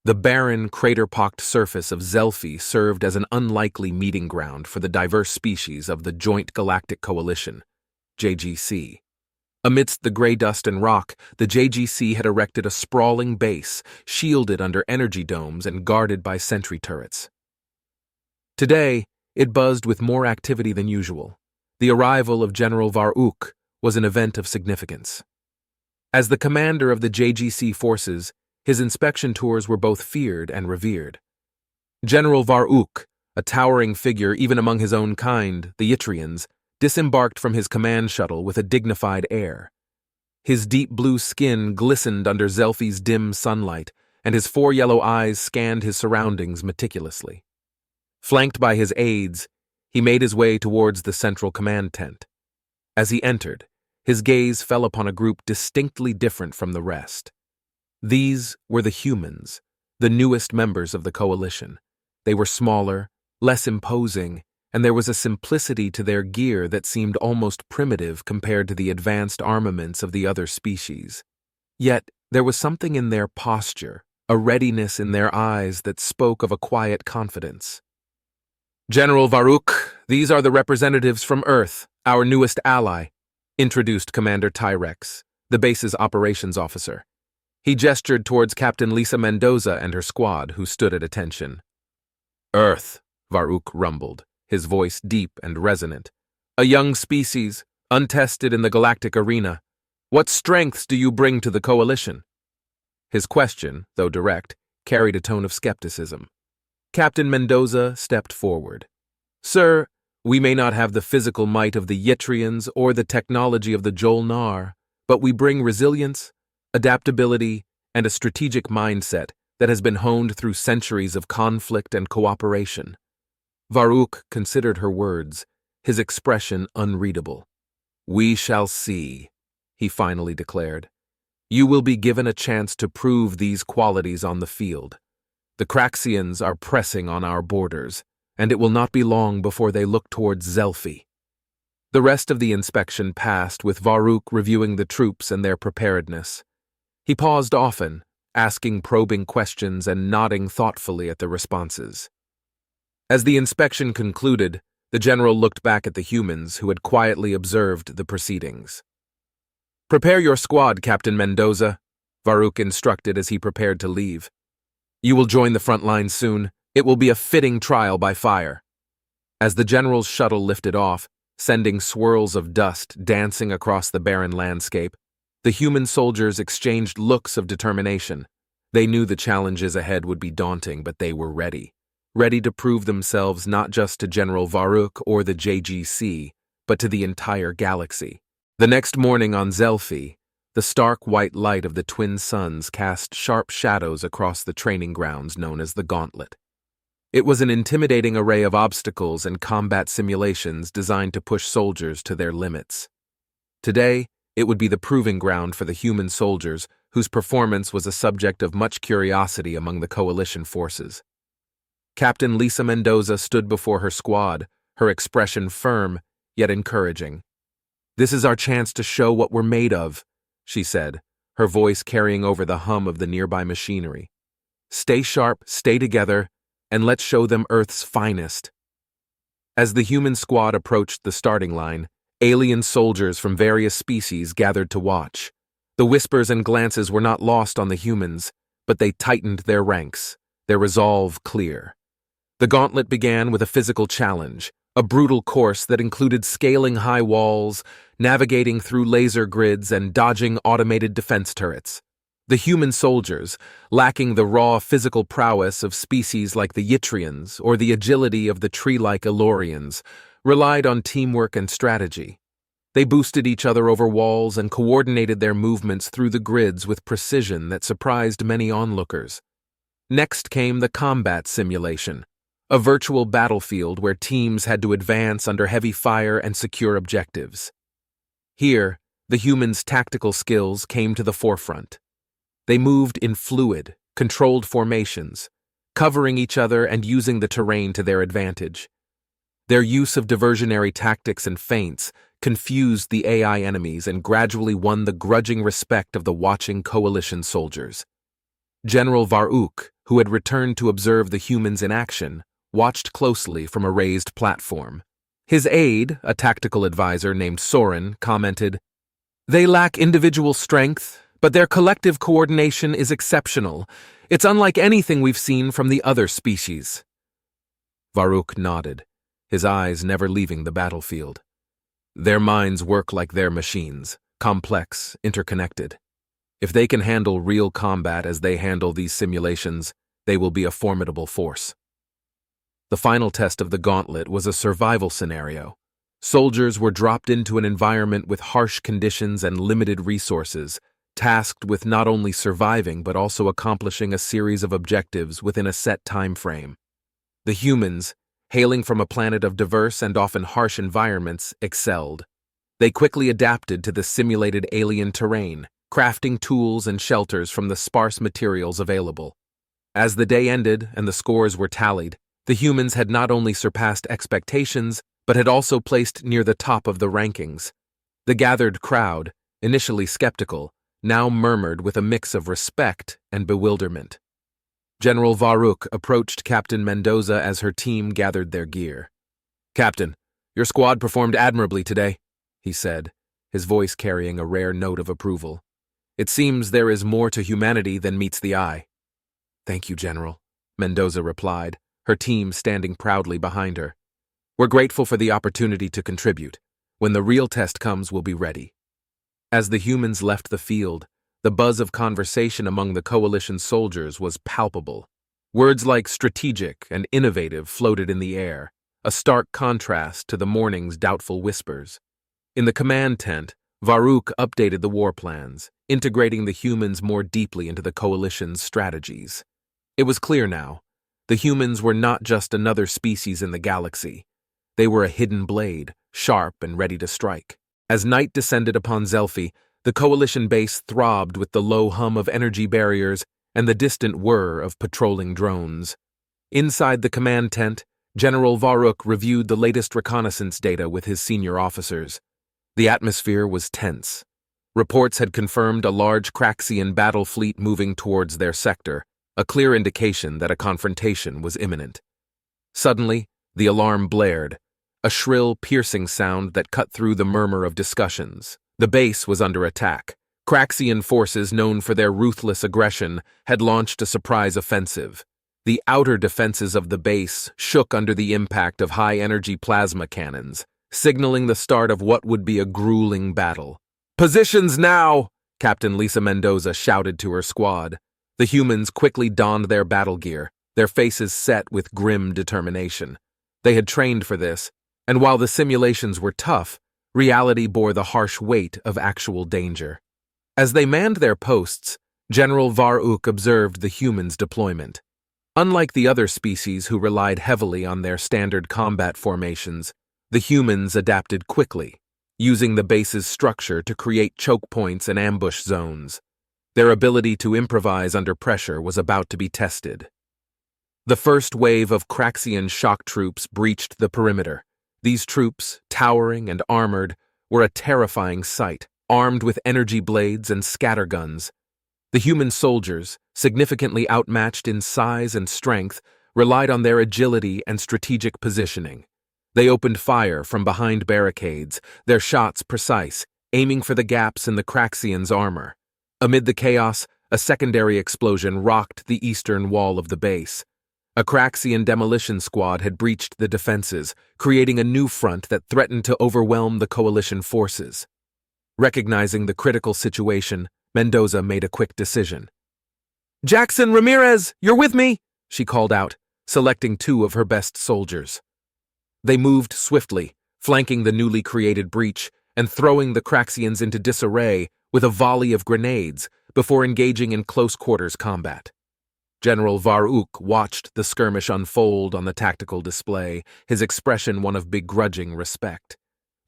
The barren, crater-pocked surface of Zelfi served as an unlikely meeting ground for the diverse species of the Joint Galactic Coalition, JGC. Amidst the gray dust and rock, the JGC had erected a sprawling base, shielded under energy domes and guarded by sentry turrets. Today, it buzzed with more activity than usual. The arrival of General Varuk was an event of significance. As the commander of the JGC forces, his inspection tours were both feared and revered. General Varuk, a towering figure even among his own kind, the Yttrians, disembarked from his command shuttle with a dignified air. His deep blue skin glistened under Zelfi's dim sunlight, and his 4 yellow eyes scanned his surroundings meticulously. Flanked by his aides, he made his way towards the central command tent. As he entered, his gaze fell upon a group distinctly different from the rest. These were the humans, the newest members of the coalition. They were smaller, less imposing, and there was a simplicity to their gear that seemed almost primitive compared to the advanced armaments of the other species. Yet, there was something in their posture, a readiness in their eyes that spoke of a quiet confidence. "General Varuk, these are the representatives from Earth, our newest ally," introduced Commander Tyrex, the base's operations officer. He gestured towards Captain Lisa Mendoza and her squad, who stood at attention. "Earth," Varuk rumbled, his voice deep and resonant. "A young species, untested in the galactic arena. What strengths do you bring to the coalition?" His question, though direct, carried a tone of skepticism. Captain Mendoza stepped forward. "Sir, we may not have the physical might of the Yttrians or the technology of the Jolnar, but we bring resilience, adaptability, and a strategic mindset that has been honed through centuries of conflict and cooperation." Varuk considered her words, his expression unreadable. "We shall see," he finally declared. "You will be given a chance to prove these qualities on the field. The Craxians are pressing on our borders, and it will not be long before they look towards Zelfi." The rest of the inspection passed with Varuk reviewing the troops and their preparedness. He paused often, asking probing questions and nodding thoughtfully at the responses. As the inspection concluded, the general looked back at the humans who had quietly observed the proceedings. "Prepare your squad, Captain Mendoza," Varuk instructed as he prepared to leave. "You will join the front line soon. It will be a fitting trial by fire." As the general's shuttle lifted off, sending swirls of dust dancing across the barren landscape, the human soldiers exchanged looks of determination. They knew the challenges ahead would be daunting, but they were ready to prove themselves not just to General Varuk or the JGC, but to the entire galaxy. The next morning on Zelfi, the stark white light of the twin suns cast sharp shadows across the training grounds known as the Gauntlet. It was an intimidating array of obstacles and combat simulations designed to push soldiers to their limits. Today, it would be the proving ground for the human soldiers whose performance was a subject of much curiosity among the coalition forces. Captain Lisa Mendoza stood before her squad, her expression firm yet encouraging. "This is our chance to show what we're made of," she said, her voice carrying over the hum of the nearby machinery. "Stay sharp, stay together, and let's show them Earth's finest." As the human squad approached the starting line, alien soldiers from various species gathered to watch. The whispers and glances were not lost on the humans, but they tightened their ranks, their resolve clear. The gauntlet began with a physical challenge, a brutal course that included scaling high walls, navigating through laser grids, and dodging automated defense turrets. The human soldiers, lacking the raw physical prowess of species like the Yttrians or the agility of the tree-like Elorians, relied on teamwork and strategy. They boosted each other over walls and coordinated their movements through the grids with precision that surprised many onlookers. Next came the combat simulation, a virtual battlefield where teams had to advance under heavy fire and secure objectives. Here, the humans' tactical skills came to the forefront. They moved in fluid, controlled formations, covering each other and using the terrain to their advantage. Their use of diversionary tactics and feints confused the AI enemies and gradually won the grudging respect of the watching coalition soldiers. General Varuk, who had returned to observe the humans in action, watched closely from a raised platform. His aide, a tactical advisor named Soren, commented, "They lack individual strength, but their collective coordination is exceptional. It's unlike anything we've seen from the other species." Varuk nodded, his eyes never leaving the battlefield. Their minds work like their machines, complex, interconnected. If they can handle real combat as they handle these simulations, they will be a formidable force. The final test of the gauntlet was a survival scenario. Soldiers were dropped into an environment with harsh conditions and limited resources, tasked with not only surviving but also accomplishing a series of objectives within a set time frame. The humans, hailing from a planet of diverse and often harsh environments, excelled. They quickly adapted to the simulated alien terrain, crafting tools and shelters from the sparse materials available. As the day ended and the scores were tallied, the humans had not only surpassed expectations, but had also placed near the top of the rankings. The gathered crowd, initially skeptical, now murmured with a mix of respect and bewilderment. General Varuk approached Captain Mendoza as her team gathered their gear. "Captain, your squad performed admirably today," he said, his voice carrying a rare note of approval. "It seems there is more to humanity than meets the eye." "Thank you, General," Mendoza replied, her team standing proudly behind her. "We're grateful for the opportunity to contribute. When the real test comes, we'll be ready." As the humans left the field, the buzz of conversation among the coalition soldiers was palpable. Words like strategic and innovative floated in the air, a stark contrast to the morning's doubtful whispers. In the command tent, Varuk updated the war plans, integrating the humans more deeply into the coalition's strategies. It was clear now. The humans were not just another species in the galaxy. They were a hidden blade, sharp and ready to strike. As night descended upon Zelfi, the coalition base throbbed with the low hum of energy barriers and the distant whir of patrolling drones. Inside the command tent, General Varuk reviewed the latest reconnaissance data with his senior officers. The atmosphere was tense. Reports had confirmed a large Craxian battle fleet moving towards their sector, a clear indication that a confrontation was imminent. Suddenly, the alarm blared, a shrill, piercing sound that cut through the murmur of discussions. The base was under attack. Craxian forces, known for their ruthless aggression, had launched a surprise offensive. The outer defenses of the base shook under the impact of high-energy plasma cannons, signaling the start of what would be a grueling battle. "Positions now!" Captain Lisa Mendoza shouted to her squad. The humans quickly donned their battle gear, their faces set with grim determination. They had trained for this, and while the simulations were tough, reality bore the harsh weight of actual danger. As they manned their posts, General Varuk observed the humans' deployment. Unlike the other species who relied heavily on their standard combat formations, the humans adapted quickly, using the base's structure to create choke points and ambush zones. Their ability to improvise under pressure was about to be tested. The first wave of Craxian shock troops breached the perimeter. These troops, towering and armored, were a terrifying sight, armed with energy blades and scatterguns. The human soldiers, significantly outmatched in size and strength, relied on their agility and strategic positioning. They opened fire from behind barricades, their shots precise, aiming for the gaps in the Craxians' armor. Amid the chaos, a secondary explosion rocked the eastern wall of the base. A Craxian demolition squad had breached the defenses, creating a new front that threatened to overwhelm the coalition forces. Recognizing the critical situation, Mendoza made a quick decision. "Jackson Ramirez, you're with me!" she called out, selecting 2 of her best soldiers. They moved swiftly, flanking the newly created breach and throwing the Craxians into disarray with a volley of grenades before engaging in close-quarters combat. General Varuk watched the skirmish unfold on the tactical display, his expression one of begrudging respect.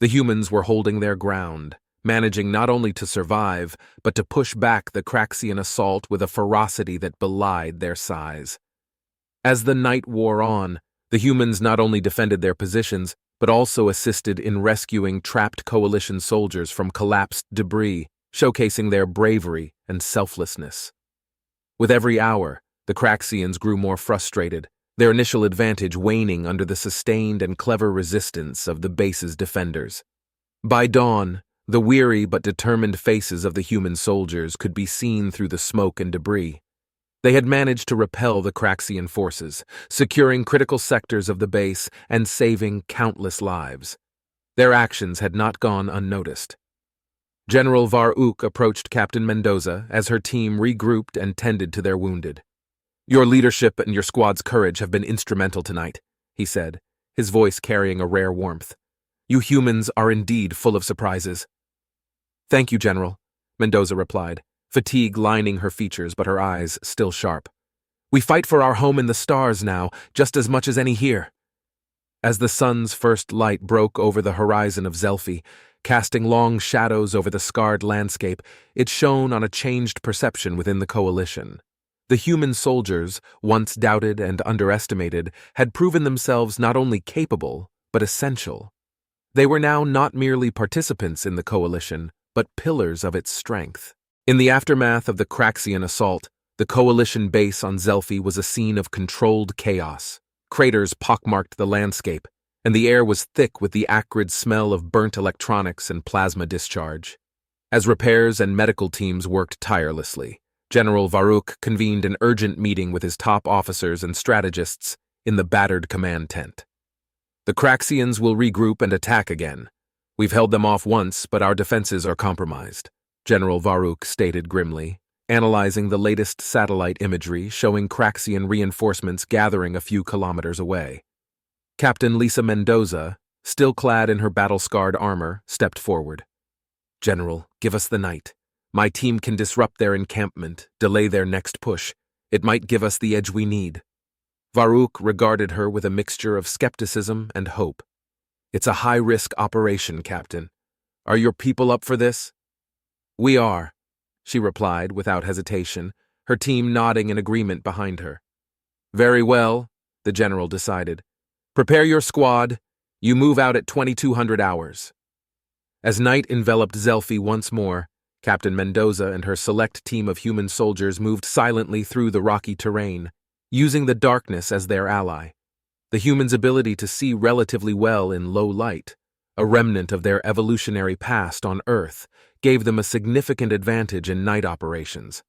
The humans were holding their ground, managing not only to survive, but to push back the Craxian assault with a ferocity that belied their size. As the night wore on, the humans not only defended their positions, but also assisted in rescuing trapped coalition soldiers from collapsed debris, showcasing their bravery and selflessness. With every hour, The Craxians grew more frustrated, their initial advantage waning under the sustained and clever resistance of the base's defenders. By dawn, the weary but determined faces of the human soldiers could be seen through the smoke and debris. They had managed to repel the Craxian forces, securing critical sectors of the base and saving countless lives. Their actions had not gone unnoticed. General Varuk approached Captain Mendoza as her team regrouped and tended to their wounded. "Your leadership and your squad's courage have been instrumental tonight," he said, his voice carrying a rare warmth. "You humans are indeed full of surprises." "Thank you, General," Mendoza replied, fatigue lining her features but her eyes still sharp. "We fight for our home in the stars now, just as much as any here." As the sun's first light broke over the horizon of Zelfi, casting long shadows over the scarred landscape, it shone on a changed perception within the coalition. The human soldiers, once doubted and underestimated, had proven themselves not only capable, but essential. They were now not merely participants in the coalition, but pillars of its strength. In the aftermath of the Craxian assault, the coalition base on Zelfi was a scene of controlled chaos. Craters pockmarked the landscape, and the air was thick with the acrid smell of burnt electronics and plasma discharge. As repairs and medical teams worked tirelessly, General Varuk convened an urgent meeting with his top officers and strategists in the battered command tent. "The Craxians will regroup and attack again. We've held them off once, but our defenses are compromised," General Varuk stated grimly, analyzing the latest satellite imagery showing Craxian reinforcements gathering a few kilometers away. Captain Lisa Mendoza, still clad in her battle-scarred armor, stepped forward. "General, give us the night. My team can disrupt their encampment, delay their next push. It might give us the edge we need." Varuk regarded her with a mixture of skepticism and hope. "It's a high-risk operation, Captain. Are your people up for this?" "We are," she replied without hesitation, her team nodding in agreement behind her. "Very well," the general decided. "Prepare your squad. You move out at 2200 hours. As night enveloped Zelfi once more, Captain Mendoza and her select team of human soldiers moved silently through the rocky terrain, using the darkness as their ally. The humans' ability to see relatively well in low light, a remnant of their evolutionary past on Earth, gave them a significant advantage in night operations.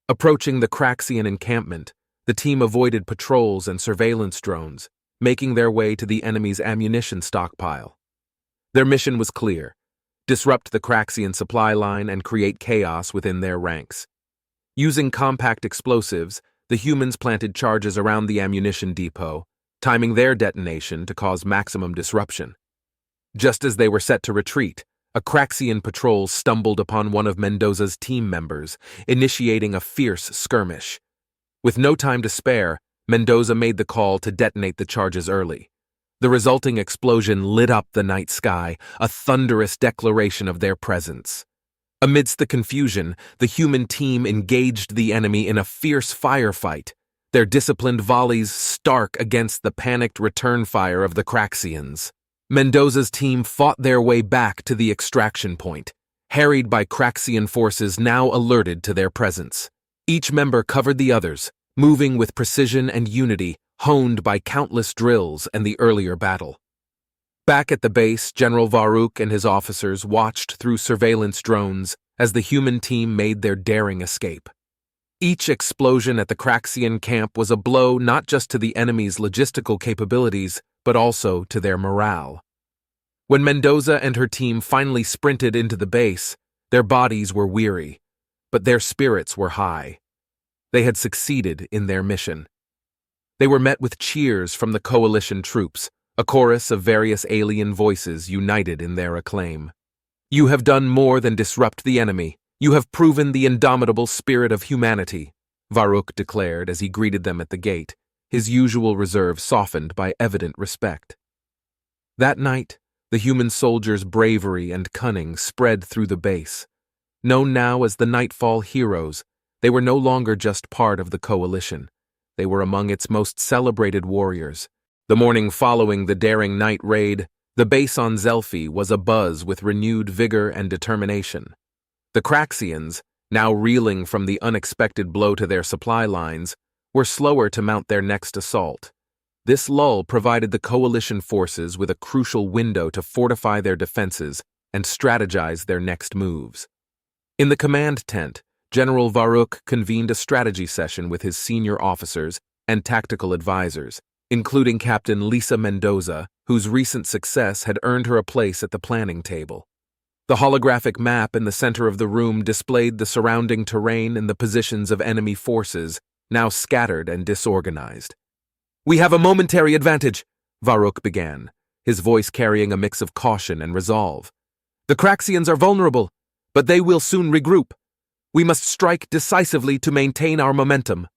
Approaching the Craxian encampment, the team avoided patrols and surveillance drones, making their way to the enemy's ammunition stockpile. Their mission was clear: disrupt the Craxian supply line and create chaos within their ranks. Using compact explosives, the humans planted charges around the ammunition depot, timing their detonation to cause maximum disruption. Just as they were set to retreat, a Craxian patrol stumbled upon one of Mendoza's team members, initiating a fierce skirmish. With no time to spare, Mendoza made the call to detonate the charges early. The resulting explosion lit up the night sky, a thunderous declaration of their presence. Amidst the confusion, the human team engaged the enemy in a fierce firefight, their disciplined volleys stark against the panicked return fire of the Craxians. Mendoza's team fought their way back to the extraction point, harried by Craxian forces now alerted to their presence. Each member covered the others, moving with precision and unity, honed by countless drills and the earlier battle. Back at the base, General Varuk and his officers watched through surveillance drones as the human team made their daring escape. Each explosion at the Craxian camp was a blow not just to the enemy's logistical capabilities, but also to their morale. When Mendoza and her team finally sprinted into the base, their bodies were weary, but their spirits were high. They had succeeded in their mission. They were met with cheers from the coalition troops, a chorus of various alien voices united in their acclaim. "You have done more than disrupt the enemy. You have proven the indomitable spirit of humanity," Varuk declared as he greeted them at the gate, his usual reserve softened by evident respect. That night, the human soldiers' bravery and cunning spread through the base. Known now as the Nightfall Heroes, they were no longer just part of the coalition. They were among its most celebrated warriors. The morning following the daring night raid, the base on Zelfi was abuzz with renewed vigor and determination. The Craxians, now reeling from the unexpected blow to their supply lines, were slower to mount their next assault. This lull provided the coalition forces with a crucial window to fortify their defenses and strategize their next moves. In the command tent, General Varuk convened a strategy session with his senior officers and tactical advisors, including Captain Lisa Mendoza, whose recent success had earned her a place at the planning table. The holographic map in the center of the room displayed the surrounding terrain and the positions of enemy forces, now scattered and disorganized. "We have a momentary advantage," Varuk began, his voice carrying a mix of caution and resolve. "The Craxians are vulnerable, but they will soon regroup. We must strike decisively to maintain our momentum."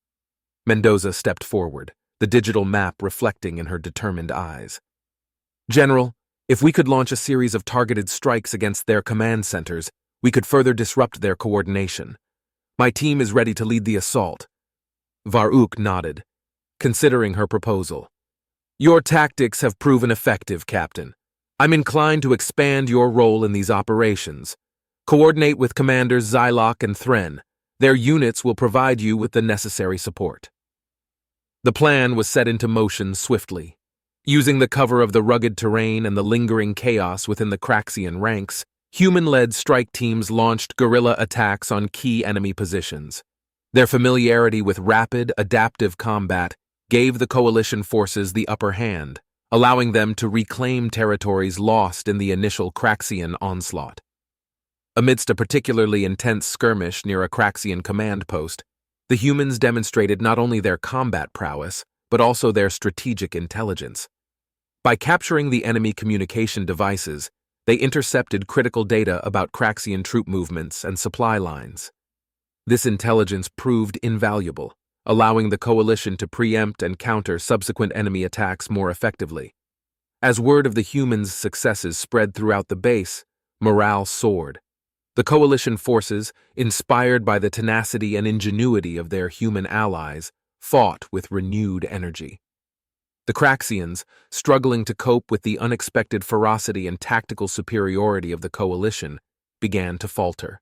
Mendoza stepped forward, the digital map reflecting in her determined eyes. "General, if we could launch a series of targeted strikes against their command centers, we could further disrupt their coordination. My team is ready to lead the assault." Varuk nodded, considering her proposal. "Your tactics have proven effective, Captain. I'm inclined to expand your role in these operations. Coordinate with Commanders Zylok and Thren. Their units will provide you with the necessary support." The plan was set into motion swiftly. Using the cover of the rugged terrain and the lingering chaos within the Craxian ranks, human-led strike teams launched guerrilla attacks on key enemy positions. Their familiarity with rapid, adaptive combat gave the coalition forces the upper hand, allowing them to reclaim territories lost in the initial Craxian onslaught. Amidst a particularly intense skirmish near a Craxian command post, the humans demonstrated not only their combat prowess, but also their strategic intelligence. By capturing the enemy communication devices, they intercepted critical data about Craxian troop movements and supply lines. This intelligence proved invaluable, allowing the coalition to preempt and counter subsequent enemy attacks more effectively. As word of the humans' successes spread throughout the base, morale soared. The coalition forces, inspired by the tenacity and ingenuity of their human allies, fought with renewed energy. The Craxians, struggling to cope with the unexpected ferocity and tactical superiority of the coalition, began to falter.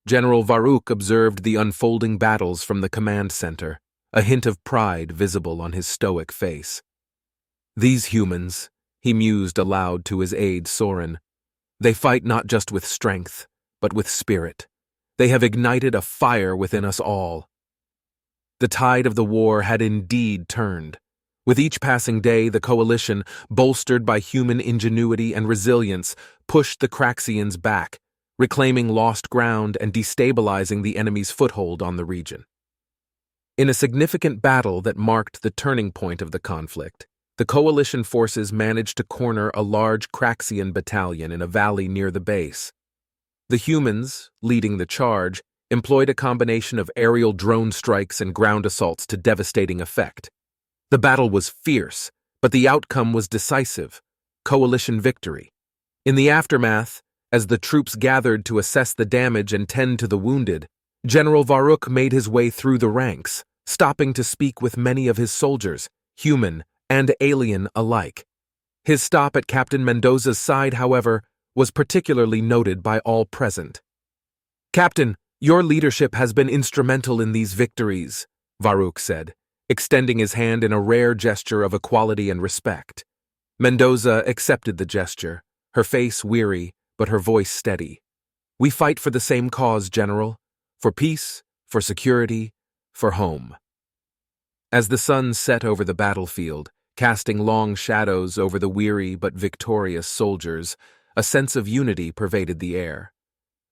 General Varuk observed the unfolding battles from the command center, a hint of pride visible on his stoic face. "These humans," he mused aloud to his aide Soren, "they fight not just with strength, but with spirit. They have ignited a fire within us all." The tide of the war had indeed turned. With each passing day, the coalition, bolstered by human ingenuity and resilience, pushed the Craxians back, reclaiming lost ground and destabilizing the enemy's foothold on the region. In a significant battle that marked the turning point of the conflict, the coalition forces managed to corner a large Craxian battalion in a valley near the base. The humans, leading the charge, employed a combination of aerial drone strikes and ground assaults to devastating effect. The battle was fierce, but the outcome was decisive: coalition victory. In the aftermath, as the troops gathered to assess the damage and tend to the wounded, General Varuk made his way through the ranks, stopping to speak with many of his soldiers, human and alien alike. His stop at Captain Mendoza's side, however, was particularly noted by all present. "Captain, your leadership has been instrumental in these victories," Varuk said, extending his hand in a rare gesture of equality and respect. Mendoza accepted the gesture, her face weary, but her voice steady. "We fight for the same cause, General. For peace, for security, for home." As the sun set over the battlefield, casting long shadows over the weary but victorious soldiers, a sense of unity pervaded the air.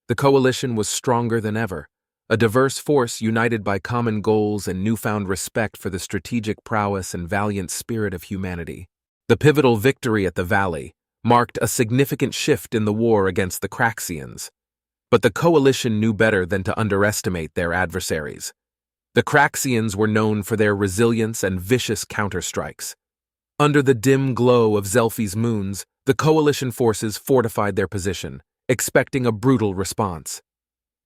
The coalition was stronger than ever, a diverse force united by common goals and newfound respect for the strategic prowess and valiant spirit of humanity. The pivotal victory at the Valley marked a significant shift in the war against the Craxians. But the coalition knew better than to underestimate their adversaries. The Craxians were known for their resilience and vicious counterstrikes. Under the dim glow of Zelfi's moons, the coalition forces fortified their position, expecting a brutal response.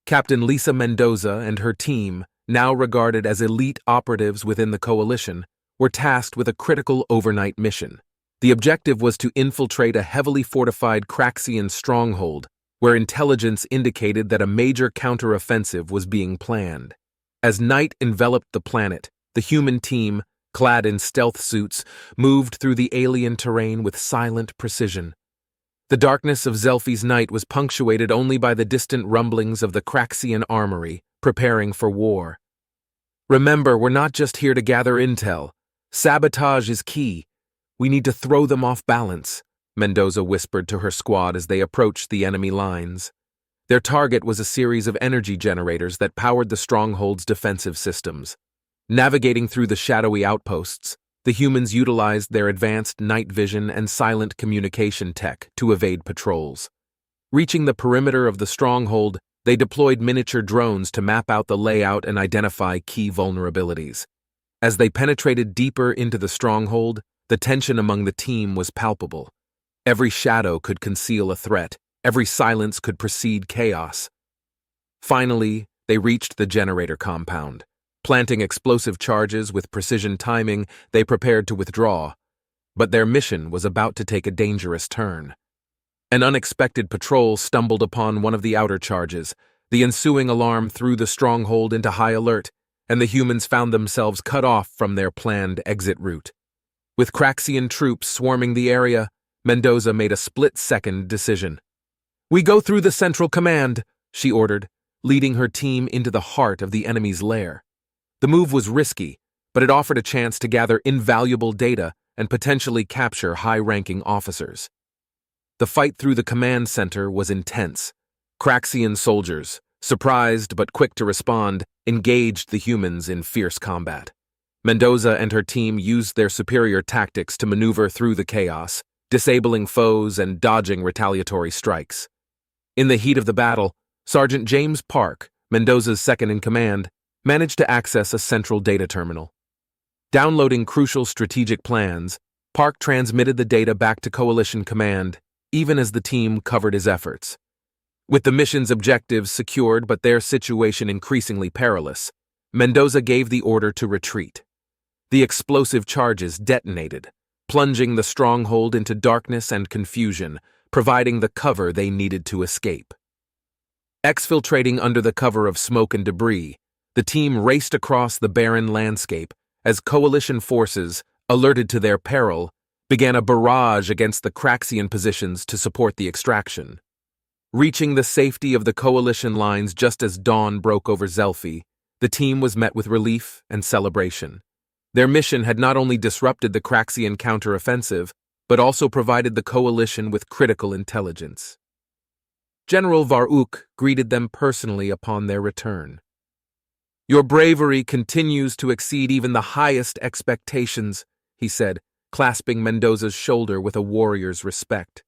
Captain Lisa Mendoza and her team, now regarded as elite operatives within the coalition, were tasked with a critical overnight mission. The objective was to infiltrate a heavily fortified Craxian stronghold, where intelligence indicated that a major counteroffensive was being planned. As night enveloped the planet, The human team, clad in stealth suits, moved through the alien terrain with silent precision. The darkness of Zelfi's night was punctuated only by the distant rumblings of the Craxian armory, preparing for war. "Remember, we're not just here to gather intel. Sabotage is key. We need to throw them off balance," Mendoza whispered to her squad as they approached the enemy lines. Their target was a series of energy generators that powered the stronghold's defensive systems. Navigating through the shadowy outposts, the humans utilized their advanced night vision and silent communication tech to evade patrols. Reaching the perimeter of the stronghold, they deployed miniature drones to map out the layout and identify key vulnerabilities. As they penetrated deeper into the stronghold, the tension among the team was palpable. Every shadow could conceal a threat, every silence could precede chaos. Finally, they reached the generator compound. Planting explosive charges with precision timing, they prepared to withdraw. But their mission was about to take a dangerous turn. An unexpected patrol stumbled upon one of the outer charges. The ensuing alarm threw the stronghold into high alert, and the humans found themselves cut off from their planned exit route. With Craxian troops swarming the area, Mendoza made a split-second decision. "We go through the central command," she ordered, leading her team into the heart of the enemy's lair. The move was risky, but it offered a chance to gather invaluable data and potentially capture high-ranking officers. The fight through the command center was intense. Craxian soldiers, surprised but quick to respond, engaged the humans in fierce combat. Mendoza and her team used their superior tactics to maneuver through the chaos, disabling foes and dodging retaliatory strikes. In the heat of the battle, Sergeant James Park, Mendoza's second-in-command, managed to access a central data terminal. Downloading crucial strategic plans, Park transmitted the data back to Coalition Command, even as the team covered his efforts. With the mission's objectives secured but their situation increasingly perilous, Mendoza gave the order to retreat. The explosive charges detonated, plunging the stronghold into darkness and confusion, providing the cover they needed to escape. Exfiltrating under the cover of smoke and debris, the team raced across the barren landscape as Coalition forces, alerted to their peril, began a barrage against the Craxian positions to support the extraction. Reaching the safety of the Coalition lines just as dawn broke over Zelfi, the team was met with relief and celebration. Their mission had not only disrupted the Craxian counteroffensive, but also provided the Coalition with critical intelligence. General Varuk greeted them personally upon their return. "Your bravery continues to exceed even the highest expectations," he said, clasping Mendoza's shoulder with a warrior's respect.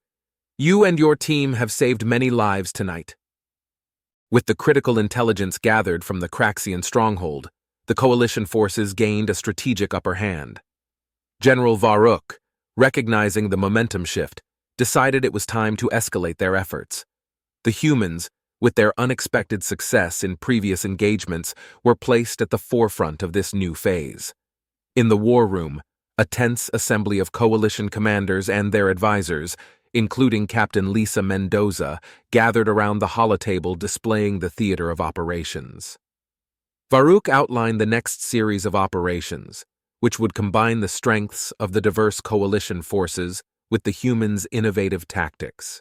"You and your team have saved many lives tonight." With the critical intelligence gathered from the Craxian stronghold, the Coalition forces gained a strategic upper hand. General Varuk, recognizing the momentum shift, decided it was time to escalate their efforts. The humans, with their unexpected success in previous engagements, were placed at the forefront of this new phase. In the war room, a tense assembly of Coalition commanders and their advisors, including Captain Lisa Mendoza, gathered around the holotable displaying the theater of operations. Varuk outlined the next series of operations, which would combine the strengths of the diverse Coalition forces with the humans' innovative tactics.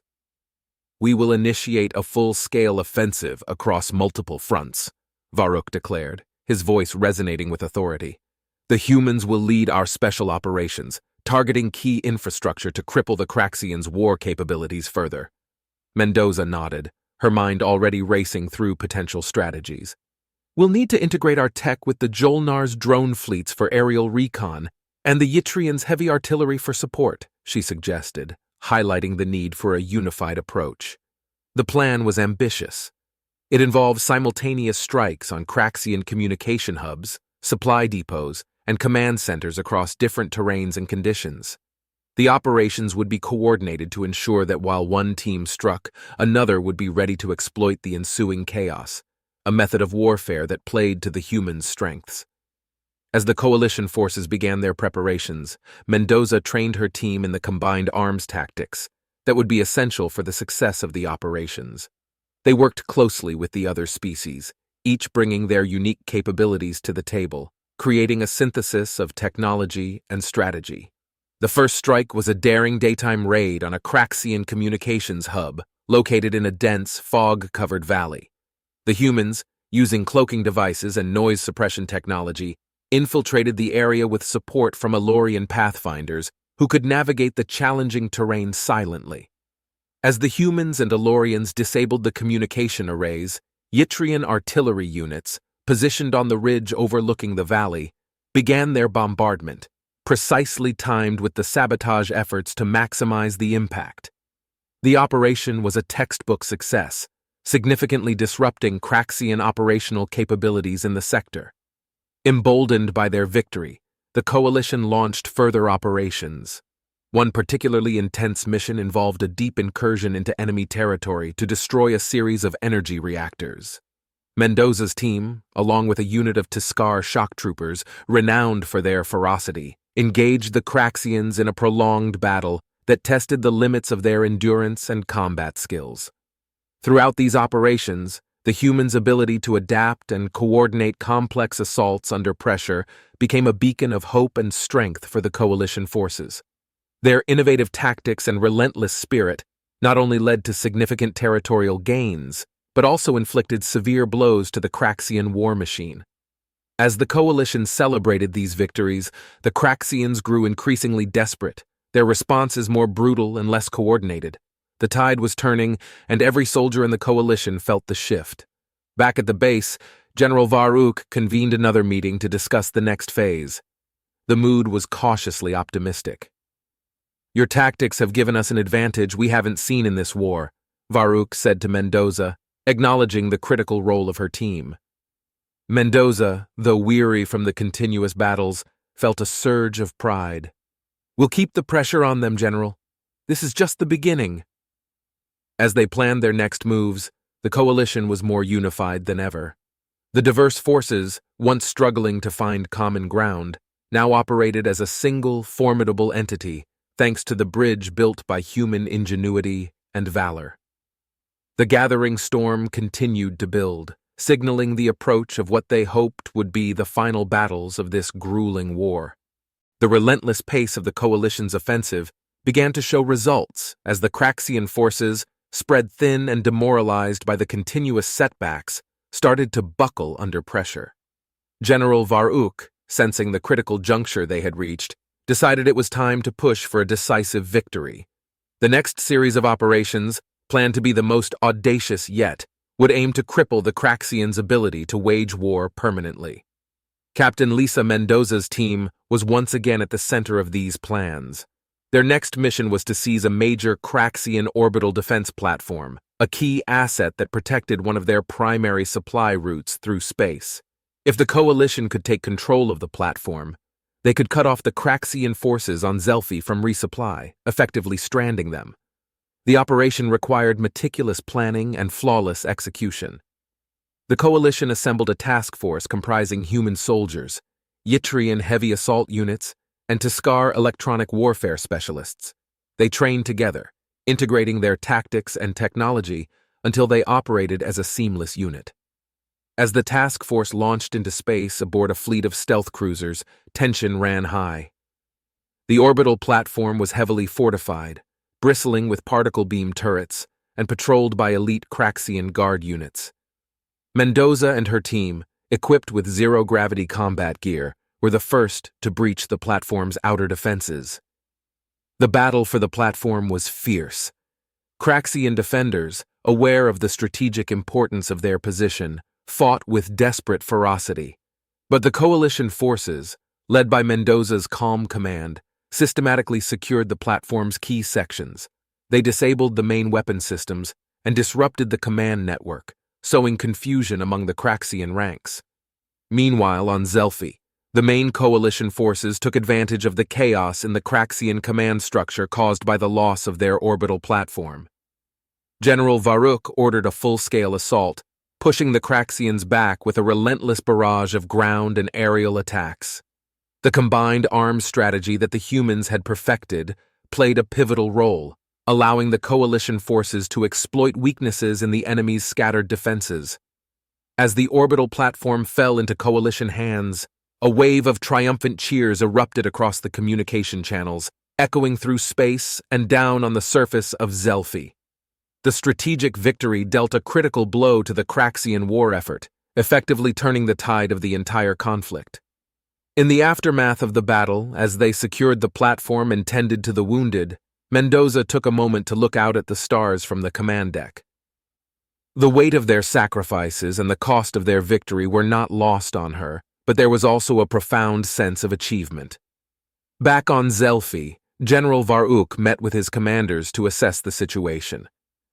"We will initiate a full-scale offensive across multiple fronts," Varuk declared, his voice resonating with authority. "The humans will lead our special operations, targeting key infrastructure to cripple the Craxians' war capabilities further." Mendoza nodded, her mind already racing through potential strategies. "We'll need to integrate our tech with the Jolnar's drone fleets for aerial recon and the Yitrians' heavy artillery for support," she suggested, highlighting the need for a unified approach. The plan was ambitious. It involved simultaneous strikes on Craxian communication hubs, supply depots, and command centers across different terrains and conditions. The operations would be coordinated to ensure that while one team struck, another would be ready to exploit the ensuing chaos, a method of warfare that played to the humans' strengths. As the Coalition forces began their preparations, Mendoza trained her team in the combined arms tactics that would be essential for the success of the operations. They worked closely with the other species, each bringing their unique capabilities to the table, creating a synthesis of technology and strategy. The first strike was a daring daytime raid on a Craxian communications hub located in a dense, fog-covered valley. The humans, using cloaking devices and noise suppression technology, infiltrated the area with support from Elorian pathfinders who could navigate the challenging terrain silently. As the humans and Elorians disabled the communication arrays, Yitrian artillery units, positioned on the ridge overlooking the valley, began their bombardment, precisely timed with the sabotage efforts to maximize the impact. The operation was a textbook success, significantly disrupting Craxian operational capabilities in the sector. Emboldened by their victory, the coalition launched further operations. One particularly intense mission involved a deep incursion into enemy territory to destroy a series of energy reactors. Mendoza's team, along with a unit of Tiskar shock troopers, renowned for their ferocity, engaged the Craxians in a prolonged battle that tested the limits of their endurance and combat skills. Throughout these operations, the humans' ability to adapt and coordinate complex assaults under pressure became a beacon of hope and strength for the coalition forces. Their innovative tactics and relentless spirit not only led to significant territorial gains, but also inflicted severe blows to the Craxian war machine. As the coalition celebrated these victories, the Craxians grew increasingly desperate, their responses more brutal and less coordinated. The tide was turning, and every soldier in the coalition felt the shift. Back at the base, General Varuk convened another meeting to discuss the next phase. The mood was cautiously optimistic. "Your tactics have given us an advantage we haven't seen in this war," Varuk said to Mendoza, acknowledging the critical role of her team. Mendoza, though weary from the continuous battles, felt a surge of pride. "We'll keep the pressure on them, General. This is just the beginning." As they planned their next moves, the coalition was more unified than ever. The diverse forces, once struggling to find common ground, now operated as a single, formidable entity, thanks to the bridge built by human ingenuity and valor. The gathering storm continued to build, signaling the approach of what they hoped would be the final battles of this grueling war. The relentless pace of the coalition's offensive began to show results as the Craxian forces, spread thin and demoralized by the continuous setbacks, started to buckle under pressure. General Varuk, sensing the critical juncture they had reached, decided it was time to push for a decisive victory. The next series of operations, planned to be the most audacious yet, would aim to cripple the Craxians' ability to wage war permanently. Captain Lisa Mendoza's team was once again at the center of these plans. Their next mission was to seize a major Craxian orbital defense platform, a key asset that protected one of their primary supply routes through space. If the coalition could take control of the platform, they could cut off the Craxian forces on Zelfi from resupply, effectively stranding them. The operation required meticulous planning and flawless execution. The coalition assembled a task force comprising human soldiers, Yitrian heavy assault units, and Tiskar electronic warfare specialists. They trained together, integrating their tactics and technology until they operated as a seamless unit. As the task force launched into space aboard a fleet of stealth cruisers, tension ran high. The orbital platform was heavily fortified, bristling with particle beam turrets, and patrolled by elite Craxian guard units. Mendoza and her team, equipped with zero-gravity combat gear, were the first to breach the platform's outer defenses. The battle for the platform was fierce. Craxian defenders, aware of the strategic importance of their position, fought with desperate ferocity. But the coalition forces, led by Mendoza's calm command, systematically secured the platform's key sections. They disabled the main weapon systems and disrupted the command network, sowing confusion among the Craxian ranks. Meanwhile, on Zelfi, the main coalition forces took advantage of the chaos in the Craxian command structure caused by the loss of their orbital platform. General Varuk ordered a full-scale assault, pushing the Craxians back with a relentless barrage of ground and aerial attacks. The combined arms strategy that the humans had perfected played a pivotal role, allowing the coalition forces to exploit weaknesses in the enemy's scattered defenses. As the orbital platform fell into coalition hands, A wave of triumphant cheers erupted across the communication channels, echoing through space and down on the surface of Zelfi. The strategic victory dealt a critical blow to the Craxian war effort, effectively turning the tide of the entire conflict. In the aftermath of the battle, as they secured the platform and tended to the wounded, Mendoza took a moment to look out at the stars from the command deck. The weight of their sacrifices and the cost of their victory were not lost on her, but there was also a profound sense of achievement. Back on Zelfi, General Varuk met with his commanders to assess the situation.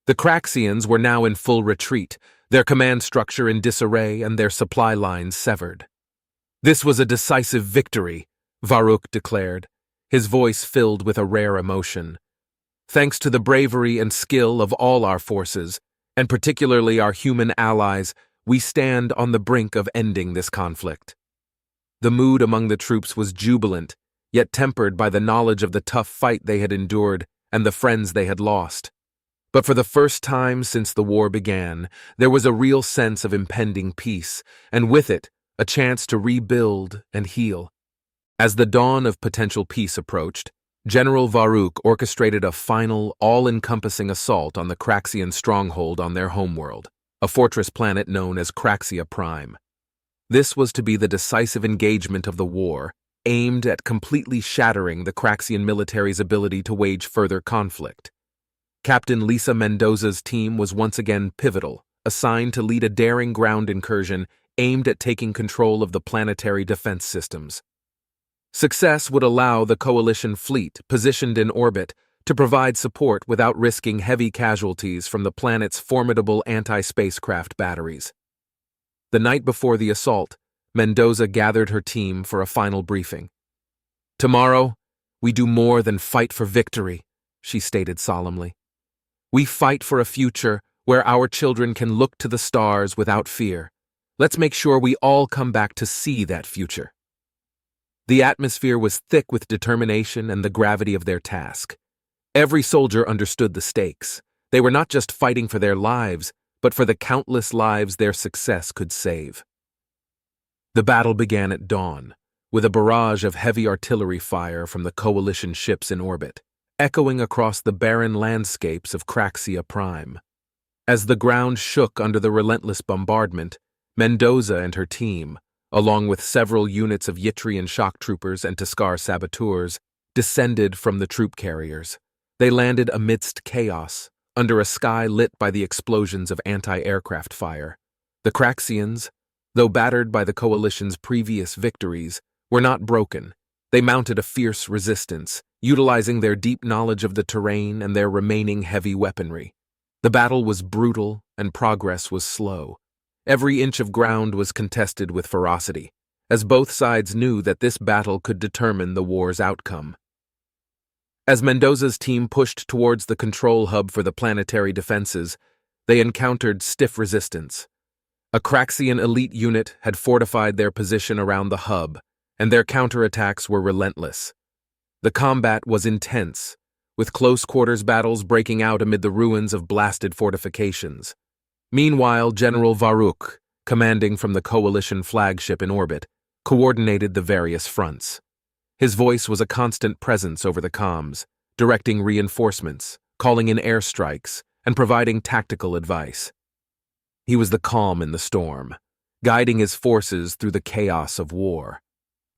The Craxians were now in full retreat, their command structure in disarray and their supply lines severed. "This was a decisive victory," Varuk declared, his voice filled with a rare emotion. "Thanks to the bravery and skill of all our forces, and particularly our human allies, we stand on the brink of ending this conflict." The mood among the troops was jubilant, yet tempered by the knowledge of the tough fight they had endured and the friends they had lost. But for the first time since the war began, there was a real sense of impending peace, and with it, a chance to rebuild and heal. As the dawn of potential peace approached, General Varuk orchestrated a final, all-encompassing assault on the Craxian stronghold on their homeworld, a fortress planet known as Craxia Prime. This was to be the decisive engagement of the war, aimed at completely shattering the Craxian military's ability to wage further conflict. Captain Lisa Mendoza's team was once again pivotal, assigned to lead a daring ground incursion aimed at taking control of the planetary defense systems. Success would allow the coalition fleet, positioned in orbit, to provide support without risking heavy casualties from the planet's formidable anti-spacecraft batteries. The night before the assault, Mendoza gathered her team for a final briefing. "Tomorrow, we do more than fight for victory," she stated solemnly. "We fight for a future where our children can look to the stars without fear. Let's make sure we all come back to see that future." The atmosphere was thick with determination and the gravity of their task. Every soldier understood the stakes. They were not just fighting for their lives, but for the countless lives their success could save. The battle began at dawn, with a barrage of heavy artillery fire from the coalition ships in orbit, echoing across the barren landscapes of Craxia Prime. As the ground shook under the relentless bombardment, Mendoza and her team, along with several units of Yitrian shock troopers and Tuscar saboteurs, descended from the troop carriers. They landed amidst chaos, under a sky lit by the explosions of anti-aircraft fire. The Craxians, though battered by the coalition's previous victories, were not broken. They mounted a fierce resistance, utilizing their deep knowledge of the terrain and their remaining heavy weaponry. The battle was brutal and progress was slow. Every inch of ground was contested with ferocity, as both sides knew that this battle could determine the war's outcome. As Mendoza's team pushed towards the control hub for the planetary defenses, they encountered stiff resistance. A Craxian elite unit had fortified their position around the hub, and their counterattacks were relentless. The combat was intense, with close-quarters battles breaking out amid the ruins of blasted fortifications. Meanwhile, General Varuk, commanding from the coalition flagship in orbit, coordinated the various fronts. His voice was a constant presence over the comms, directing reinforcements, calling in airstrikes, and providing tactical advice. He was the calm in the storm, guiding his forces through the chaos of war.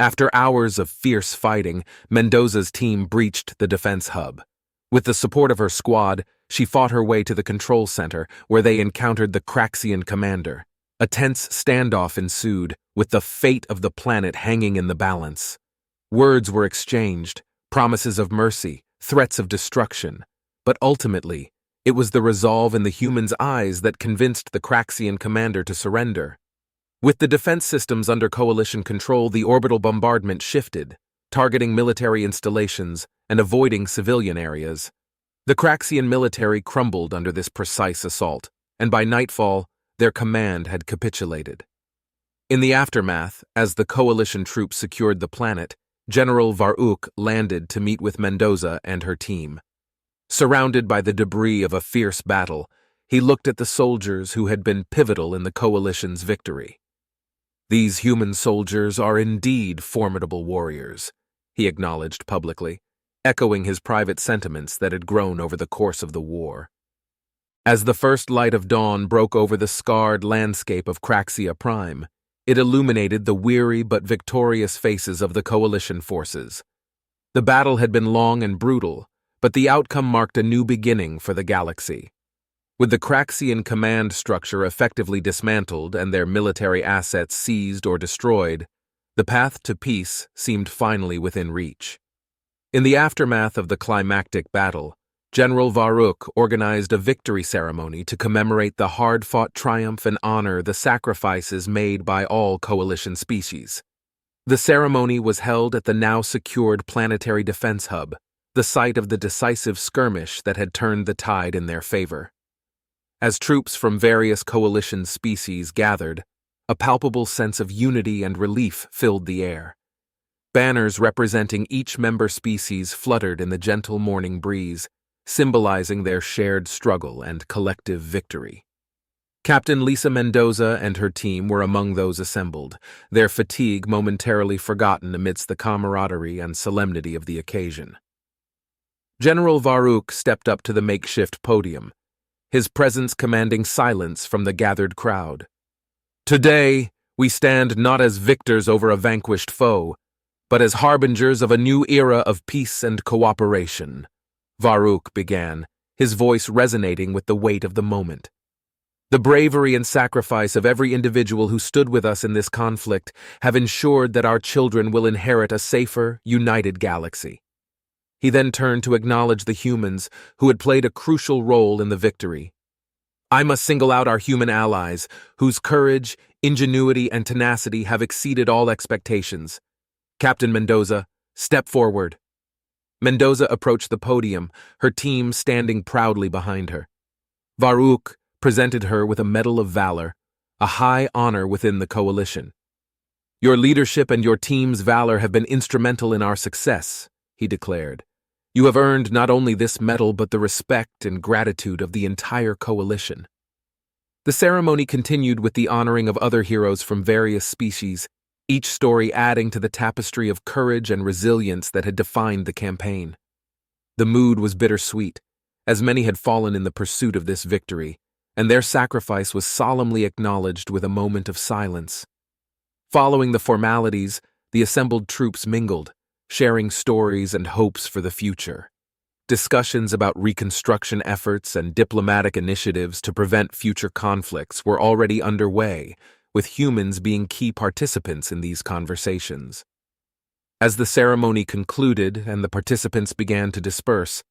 After hours of fierce fighting, Mendoza's team breached the defense hub. With the support of her squad, she fought her way to the control center, where they encountered the Craxian commander. A tense standoff ensued, with the fate of the planet hanging in the balance. Words were exchanged, promises of mercy, threats of destruction, but ultimately, it was the resolve in the human's eyes that convinced the Craxian commander to surrender. With the defense systems under coalition control, the orbital bombardment shifted, targeting military installations and avoiding civilian areas. The Craxian military crumbled under this precise assault, and by nightfall, their command had capitulated. In the aftermath, as the coalition troops secured the planet, General Varuk landed to meet with Mendoza and her team. Surrounded by the debris of a fierce battle, he looked at the soldiers who had been pivotal in the coalition's victory. "These human soldiers are indeed formidable warriors," he acknowledged publicly, echoing his private sentiments that had grown over the course of the war. As the first light of dawn broke over the scarred landscape of Craxia Prime, it illuminated the weary but victorious faces of the coalition forces. The battle had been long and brutal, but the outcome marked a new beginning for the galaxy. With the Craxian command structure effectively dismantled and their military assets seized or destroyed, the path to peace seemed finally within reach. In the aftermath of the climactic battle, General Varuk organized a victory ceremony to commemorate the hard-fought triumph and honor the sacrifices made by all coalition species. The ceremony was held at the now secured planetary defense hub, the site of the decisive skirmish that had turned the tide in their favor. As troops from various coalition species gathered, a palpable sense of unity and relief filled the air. Banners representing each member species fluttered in the gentle morning breeze, symbolizing their shared struggle and collective victory. Captain Lisa Mendoza and her team were among those assembled, their fatigue momentarily forgotten amidst the camaraderie and solemnity of the occasion. General Varuk stepped up to the makeshift podium, his presence commanding silence from the gathered crowd. "Today, we stand not as victors over a vanquished foe, but as harbingers of a new era of peace and cooperation," Varuk began, his voice resonating with the weight of the moment. "The bravery and sacrifice of every individual who stood with us in this conflict have ensured that our children will inherit a safer, united galaxy." He then turned to acknowledge the humans who had played a crucial role in the victory. "I must single out our human allies, whose courage, ingenuity, and tenacity have exceeded all expectations. Captain Mendoza, step forward." Mendoza approached the podium, her team standing proudly behind her. Varuk presented her with a Medal of Valor, a high honor within the coalition. "Your leadership and your team's valor have been instrumental in our success," he declared. "You have earned not only this medal but the respect and gratitude of the entire coalition." The ceremony continued with the honoring of other heroes from various species, each story adding to the tapestry of courage and resilience that had defined the campaign. The mood was bittersweet, as many had fallen in the pursuit of this victory, and their sacrifice was solemnly acknowledged with a moment of silence. Following the formalities, the assembled troops mingled, sharing stories and hopes for the future. Discussions about reconstruction efforts and diplomatic initiatives to prevent future conflicts were already underway, with humans being key participants in these conversations. As the ceremony concluded and the participants began to disperse,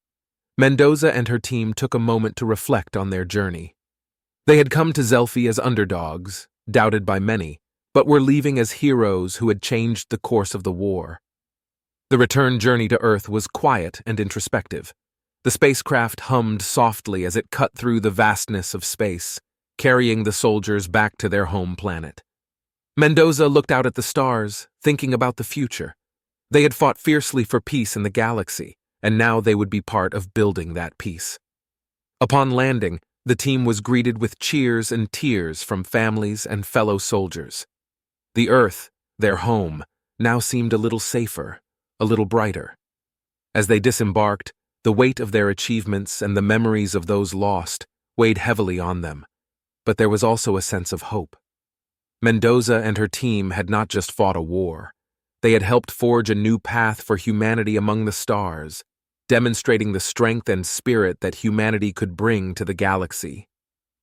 Mendoza and her team took a moment to reflect on their journey. They had come to Zelfi as underdogs, doubted by many, but were leaving as heroes who had changed the course of the war. The return journey to Earth was quiet and introspective. The spacecraft hummed softly as it cut through the vastness of space, carrying the soldiers back to their home planet. Mendoza looked out at the stars, thinking about the future. They had fought fiercely for peace in the galaxy, and now they would be part of building that peace. Upon landing, the team was greeted with cheers and tears from families and fellow soldiers. The Earth, their home, now seemed a little safer, a little brighter. As they disembarked, the weight of their achievements and the memories of those lost weighed heavily on them, but there was also a sense of hope. Mendoza and her team had not just fought a war. They had helped forge a new path for humanity among the stars, demonstrating the strength and spirit that humanity could bring to the galaxy.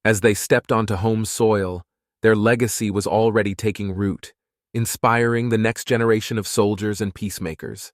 As they stepped onto home soil, their legacy was already taking root, inspiring the next generation of soldiers and peacemakers.